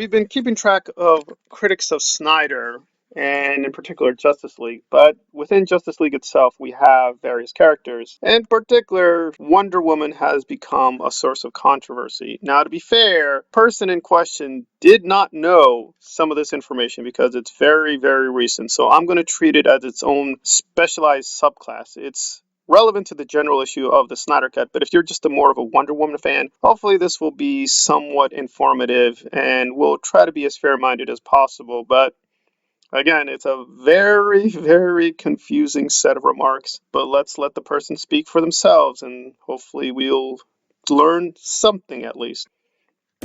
we've been keeping track of critics of Snyder, and in particular Justice League, but within Justice League itself, we have various characters. In particular, Wonder Woman has become a source of controversy. Now, to be fair, the person in question did not know some of this information because it's very, very recent, so I'm going to treat it as its own specialized subclass. It's relevant to the general issue of the Snyder Cut, but if you're just more of a Wonder Woman fan, hopefully this will be somewhat informative and we'll try to be as fair-minded as possible. But again, it's a very, very confusing set of remarks, but let's let the person speak for themselves and hopefully we'll learn something at least.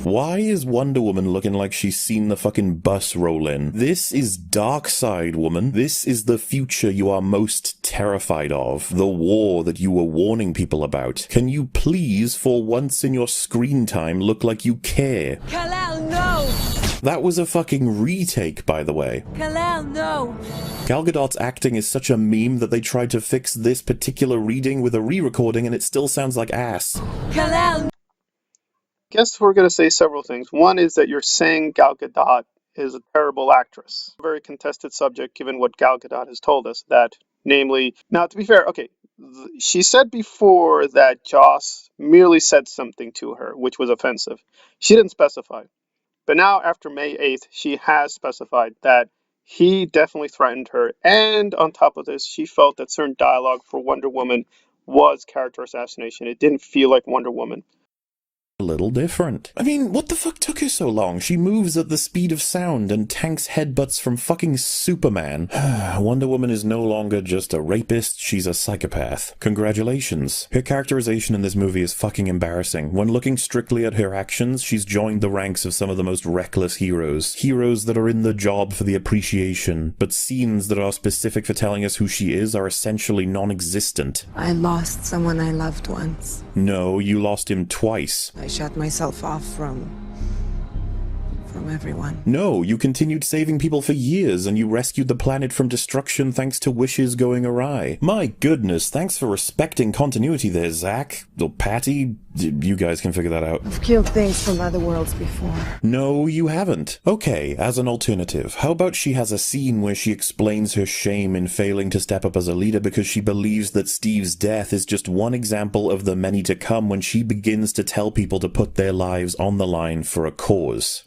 Why is Wonder Woman looking like she's seen the fucking bus roll in? This is Darkseid, woman. This is the future you are most terrified of. The war that you were warning people about. Can you please, for once in your screen time, look like you care? Kal-El, no! That was a fucking retake, by the way. Kal-El, no! Gal Gadot's acting is such a meme that they tried to fix this particular reading with a re-recording and it still sounds like ass. Kal-El! I guess we're going to say several things. One is that you're saying Gal Gadot is a terrible actress. A very contested subject given what Gal Gadot has told us, that namely, now to be fair, okay, she said before that Joss merely said something to her which was offensive. She didn't specify. But now after May 8th, she has specified that he definitely threatened her, and on top of this, she felt that certain dialogue for Wonder Woman was character assassination. It didn't feel like Wonder Woman. A little different. I mean, what the fuck took her so long? She moves at the speed of sound and tanks headbutts from fucking Superman. Wonder Woman is no longer just a rapist, she's a psychopath. Congratulations. Her characterization in this movie is fucking embarrassing. When looking strictly at her actions, she's joined the ranks of some of the most reckless heroes. Heroes that are in the job for the appreciation, but scenes that are specific for telling us who she is are essentially non-existent. I lost someone I loved once. No, you lost him twice. I shut myself off from everyone. No, you continued saving people for years and you rescued the planet from destruction thanks to wishes going awry. My goodness, thanks for respecting continuity there, Zach. Or Patty. You guys can figure that out. I've killed things from other worlds before. No, you haven't. Okay, as an alternative, how about she has a scene where she explains her shame in failing to step up as a leader because she believes that Steve's death is just one example of the many to come when she begins to tell people to put their lives on the line for a cause.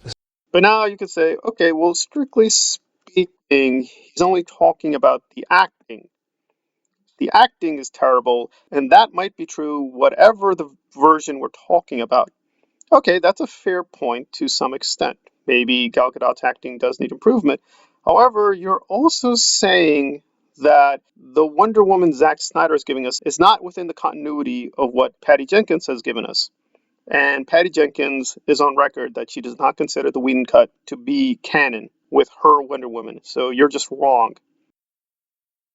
But now you could say, okay, well, strictly speaking, he's only talking about the acting. The acting is terrible, and that might be true whatever the version we're talking about. Okay, that's a fair point to some extent. Maybe Gal Gadot's acting does need improvement. However, you're also saying that the Wonder Woman Zack Snyder is giving us is not within the continuity of what Patty Jenkins has given us. And Patty Jenkins is on record that she does not consider the Whedon cut to be canon with her Wonder Woman. So you're just wrong.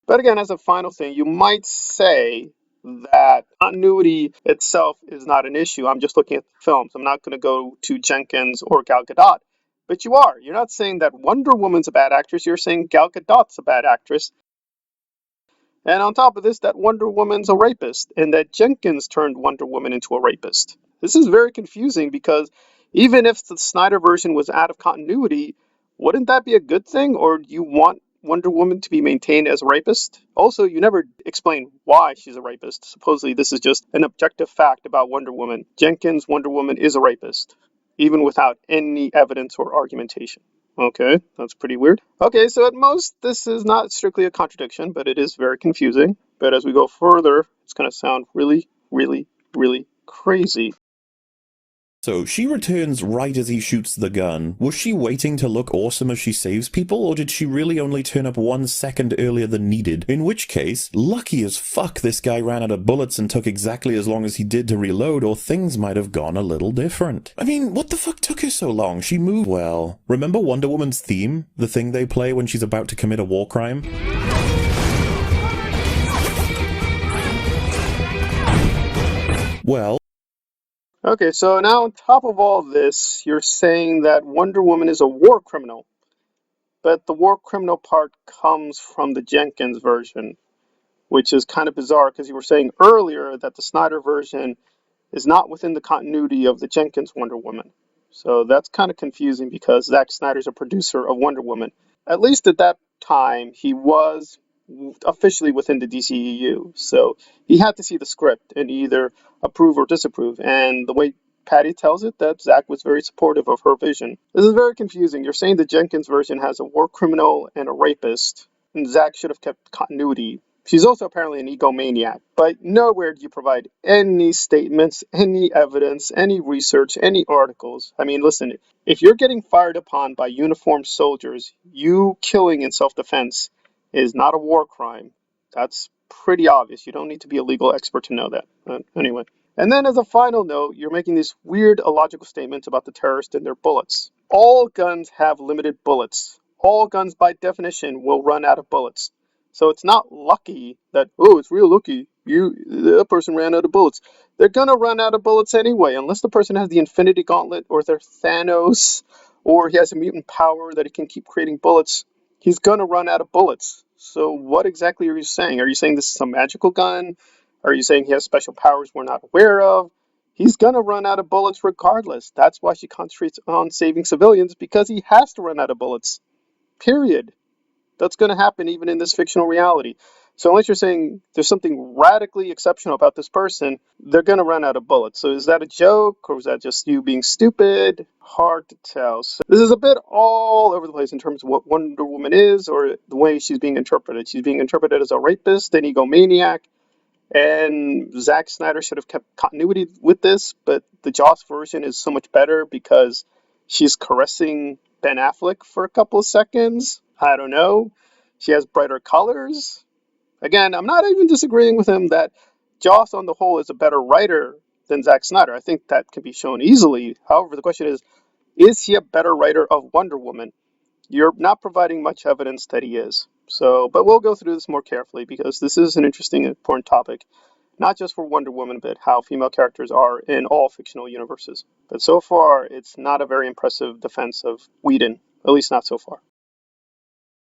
But again, as a final thing, you might say that continuity itself is not an issue. I'm just looking at the films. I'm not going to go to Jenkins or Gal Gadot. But you are. You're not saying that Wonder Woman's a bad actress. You're saying Gal Gadot's a bad actress. And on top of this, that Wonder Woman's a rapist, and that Jenkins turned Wonder Woman into a rapist. This is very confusing because even if the Snyder version was out of continuity, wouldn't that be a good thing? Or do you want Wonder Woman to be maintained as a rapist? Also, you never explain why she's a rapist. Supposedly, this is just an objective fact about Wonder Woman. Jenkins' Wonder Woman is a rapist, even without any evidence or argumentation. Okay, that's pretty weird. Okay, so at most, this is not strictly a contradiction, but it is very confusing. But as we go further, it's going to sound really, really, really crazy. So, she returns right as he shoots the gun. Was she waiting to look awesome as she saves people, or did she really only turn up 1 second earlier than needed? In which case, lucky as fuck this guy ran out of bullets and took exactly as long as he did to reload, or things might have gone a little different. I mean, what the fuck took her so long? She moved well. Remember Wonder Woman's theme? The thing they play when she's about to commit a war crime? Well... Okay, so now on top of all this, you're saying that Wonder Woman is a war criminal. But the war criminal part comes from the Jenkins version, which is kind of bizarre because you were saying earlier that the Snyder version is not within the continuity of the Jenkins Wonder Woman. So that's kind of confusing because Zack Snyder's a producer of Wonder Woman. At least at that time, he was officially within the DCEU. So he had to see the script and either approve or disapprove. And the way Patty tells it, that Zack was very supportive of her vision. This is very confusing. You're saying the Jenkins version has a war criminal and a rapist, and Zack should have kept continuity. She's also apparently an egomaniac, but nowhere do you provide any statements, any evidence, any research, any articles. I mean, listen, if you're getting fired upon by uniformed soldiers, you killing in self-defense is not a war crime. That's pretty obvious. You don't need to be a legal expert to know that. Anyway. And then as a final note, you're making these weird illogical statements about the terrorists and their bullets. All guns have limited bullets. All guns by definition will run out of bullets. So it's not lucky that, oh, it's real lucky. That person ran out of bullets. They're gonna run out of bullets anyway, unless the person has the Infinity Gauntlet or they're Thanos or he has a mutant power that he can keep creating bullets. He's gonna run out of bullets. So what exactly are you saying? Are you saying this is some magical gun? Are you saying he has special powers we're not aware of? He's gonna run out of bullets regardless. That's why she concentrates on saving civilians, because he has to run out of bullets. Period. That's going to happen even in this fictional reality. So unless you're saying there's something radically exceptional about this person, they're going to run out of bullets. So is that a joke, or is that just you being stupid? Hard to tell. So this is a bit all over the place in terms of what Wonder Woman is, or the way she's being interpreted. She's being interpreted as a rapist, an egomaniac, and Zack Snyder should have kept continuity with this, but the Joss version is so much better because she's caressing Ben Affleck for a couple of seconds. I don't know. She has brighter colors. Again, I'm not even disagreeing with him that Joss on the whole is a better writer than Zack Snyder. I think that can be shown easily. However, the question is he a better writer of Wonder Woman? You're not providing much evidence that he is. So, but we'll go through this more carefully because this is an interesting and important topic, not just for Wonder Woman, but how female characters are in all fictional universes. But so far, it's not a very impressive defense of Whedon, at least not so far.